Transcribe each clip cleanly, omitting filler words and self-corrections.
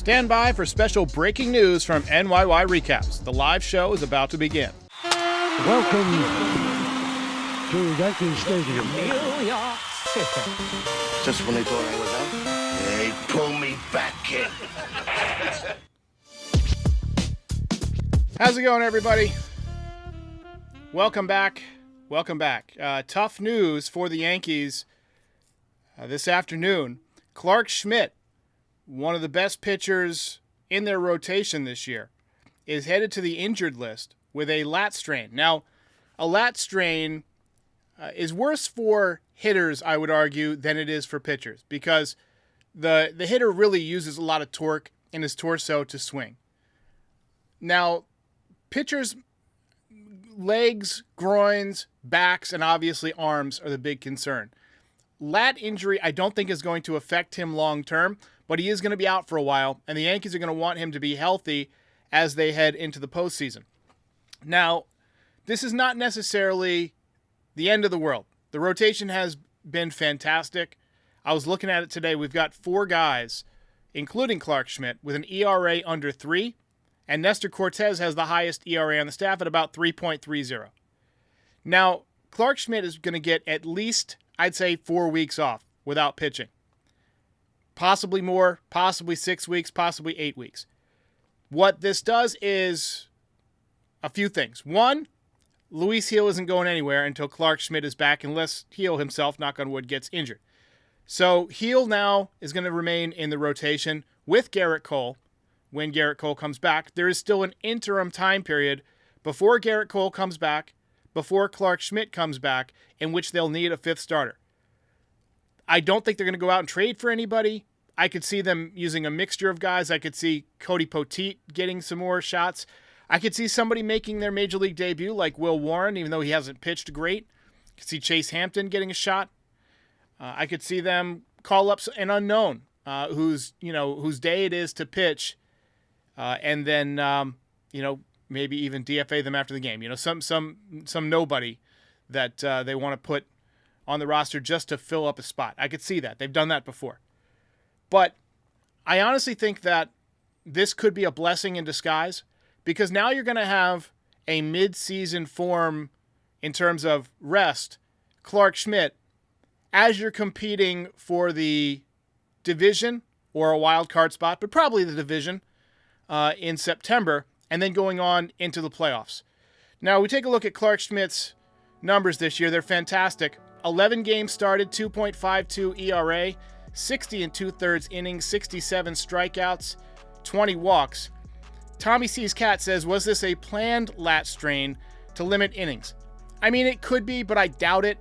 Stand by for special breaking news from NYY Recaps. The live show is about to begin. Welcome to Yankee Stadium. New York City. Just when they thought I was out, they pull me back, kid. How's it going, everybody? Welcome back. Tough news for the Yankees this afternoon. Clarke Schmidt, one of the best pitchers in their rotation this year, is headed to the injured list with a lat strain. Now, a lat strain is worse for hitters, I would argue, than it is for pitchers, because the hitter really uses a lot of torque in his torso to swing. Now, pitchers' legs, groins, backs, and obviously arms are the big concern. Lat injury, I don't think is going to affect him long term, but he is going to be out for a while, and the Yankees are going to want him to be healthy as they head into the postseason. Now, this is not necessarily the end of the world. The rotation has been fantastic. I was looking at it today. We've got 4 guys, including Clarke Schmidt, with an ERA under 3, and Nestor Cortes has the highest ERA on the staff at about 3.30. Now, Clarke Schmidt is going to get at least, I'd say, 4 weeks off without pitching. Possibly more, possibly 6 weeks, possibly 8 weeks. What this does is a few things. One, Luis Gil isn't going anywhere until Clarke Schmidt is back, unless Gil himself, knock on wood, gets injured. So Gil now is going to remain in the rotation with Gerrit Cole when Gerrit Cole comes back. There is still an interim time period before Gerrit Cole comes back, before Clarke Schmidt comes back, in which they'll need a 5th starter. I don't think they're going to go out and trade for anybody. I could see them using a mixture of guys. I could see Cody Poteet getting some more shots. I could see somebody making their major league debut like Will Warren, even though he hasn't pitched great. I could see Chase Hampton getting a shot. I could see them call up an unknown whose day it is to pitch, and then maybe even DFA them after the game. Some nobody that they want to put on the roster just to fill up a spot. I could see that. They've done that before. But I honestly think that this could be a blessing in disguise, because now you're going to have a mid-season form in terms of rest, Clarke Schmidt, as you're competing for the division or a wild card spot, but probably the division in September, and then going on into the playoffs. Now, we take a look at Clarke Schmidt's numbers this year. They're fantastic. 11 games started, 2.52 ERA, 60 2/3 innings, 67 strikeouts, 20 walks. Tommy C's Cat says, was this a planned lat strain to limit innings? I mean, it could be, but I doubt it.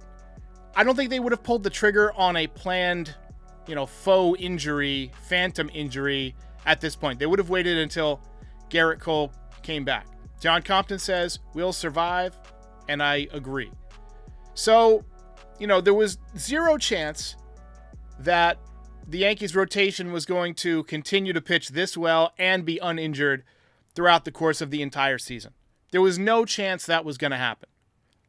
I don't think they would have pulled the trigger on a planned, faux injury, phantom injury at this point. They would have waited until Gerrit Cole came back. John Compton says, we'll survive, and I agree. So, there was zero chance that the Yankees rotation was going to continue to pitch this well and be uninjured throughout the course of the entire season. There was no chance that was going to happen.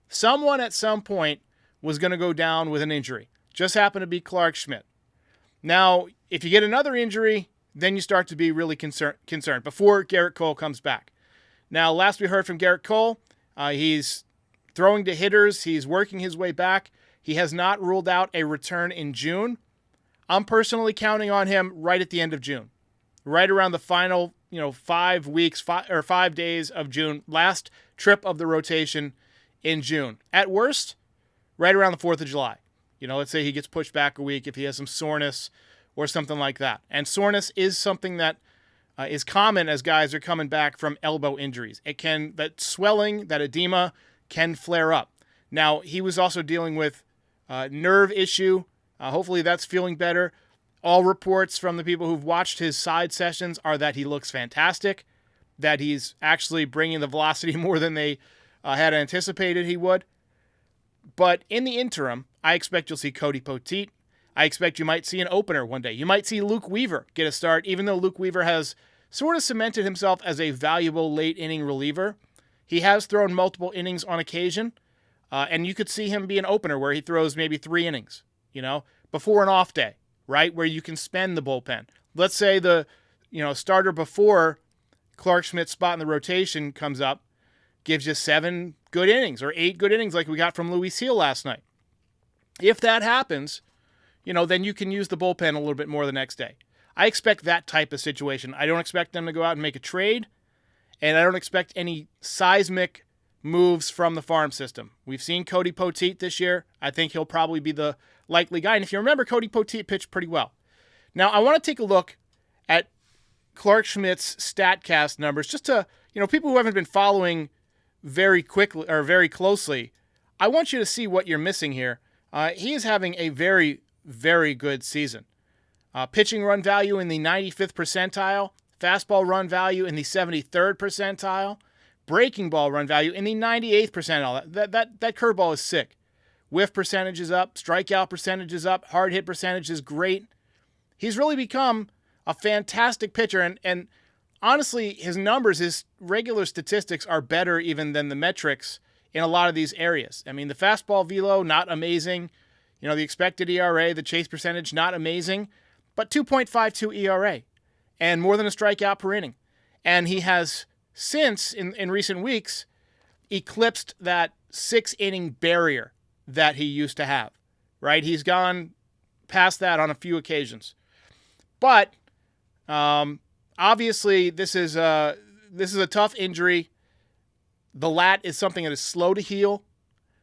Someone at some point was going to go down with an injury. Just happened to be Clarke Schmidt. Now, if you get another injury, then you start to be really concerned before Gerrit Cole comes back. Now, last we heard from Gerrit Cole, he's throwing to hitters. He's working his way back. He has not ruled out a return in June. I'm personally counting on him right at the end of June, right around the final, 5 weeks, 5 days of June, last trip of the rotation in June. At worst, right around the 4th of July. Let's say he gets pushed back a week if he has some soreness or something like that. And soreness is something that is common as guys are coming back from elbow injuries. That swelling, that edema can flare up. Now, he was also dealing with nerve issue. Hopefully that's feeling better. All reports from the people who've watched his side sessions are that he looks fantastic, that he's actually bringing the velocity more than they had anticipated he would. But in the interim, I expect you'll see Cody Poteet. I expect you might see an opener one day. You might see Luke Weaver get a start, even though Luke Weaver has sort of cemented himself as a valuable late inning reliever. He has thrown multiple innings on occasion, and you could see him be an opener where he throws maybe 3 innings, before an off day, right, where you can spend the bullpen. Let's say the starter before Clarke Schmidt's spot in the rotation comes up gives you 7 good innings or 8 good innings like we got from Luis Gil last night. If that happens, then you can use the bullpen a little bit more the next day. I expect that type of situation. I don't expect them to go out and make a trade, and I don't expect any seismic moves from the farm system. We've seen Cody Poteet this year. I think he'll probably be the likely guy. And if you remember, Cody Poteet pitched pretty well. Now, I want to take a look at Clarke Schmidt's StatCast numbers, just to, people who haven't been following very quickly or very closely. I want you to see what you're missing here. He is having a very, very good season. Pitching run value in the 95th percentile, fastball run value in the 73rd percentile, breaking ball run value in the 98th percentile. That curveball is sick. Whiff percentage is up, strikeout percentage is up, hard hit percentage is great. He's really become a fantastic pitcher, and honestly, his numbers, his regular statistics are better even than the metrics in a lot of these areas. I mean, the fastball velo, not amazing. The expected ERA, the chase percentage, not amazing, but 2.52 ERA and more than a strikeout per inning. And he has since, in recent weeks, eclipsed that 6-inning barrier that he used to have, right? He's gone past that on a few occasions. But obviously, this is a tough injury. The lat is something that is slow to heal.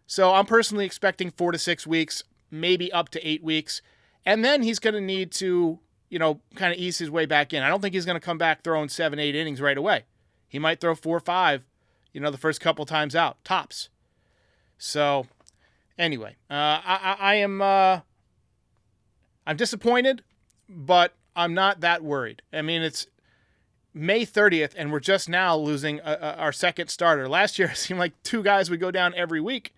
So I'm personally expecting 4 to 6 weeks, maybe up to 8 weeks. And then he's going to need to, kind of ease his way back in. I don't think he's going to come back throwing 7, 8 innings right away. He might throw 4 or 5, the first couple times out, tops. So anyway, I'm disappointed, but I'm not that worried. I mean, it's May 30th, and we're just now losing our second starter. Last year, it seemed like 2 guys would go down every week.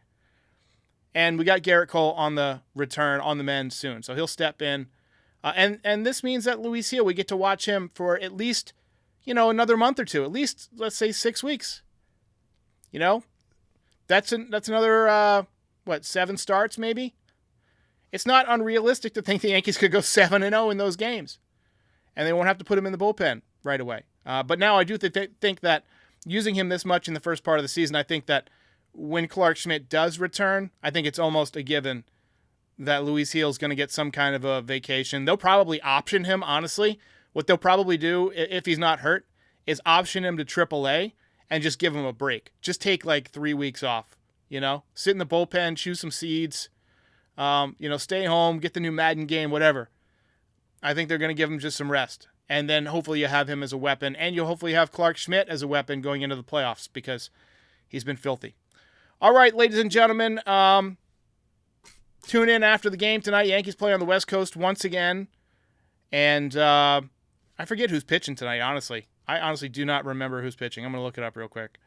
And we got Garrett Cole on the return, on the mend soon. So he'll step in. And this means that Luis Gil, we get to watch him for at least, another month or two. At least, let's say, 6 weeks. That's another, 7 starts maybe? It's not unrealistic to think the Yankees could go 7-0 in those games. And they won't have to put him in the bullpen right away. But now I do think that using him this much in the first part of the season, I think that when Clarke Schmidt does return, I think it's almost a given that Luis Gil is going to get some kind of a vacation. They'll probably option him, honestly. What they'll probably do, if he's not hurt, is option him to AAA and just give him a break. Just take 3 weeks off, Sit in the bullpen, chew some seeds, stay home, get the new Madden game, whatever. I think they're going to give him just some rest. And then hopefully you have him as a weapon, and you'll hopefully have Clarke Schmidt as a weapon going into the playoffs because he's been filthy. All right, ladies and gentlemen, tune in after the game tonight. Yankees play on the West Coast once again. And I forget who's pitching tonight, honestly. I honestly do not remember who's pitching. I'm going to look it up real quick.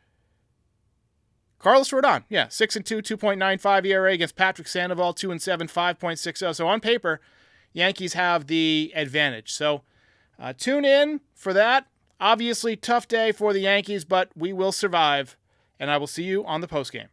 Carlos Rodon, 6-2, 2.95 ERA against Patrick Sandoval, 2-7, 5.60. So on paper, Yankees have the advantage. So tune in for that. Obviously, tough day for the Yankees, but we will survive. And I will see you on the postgame.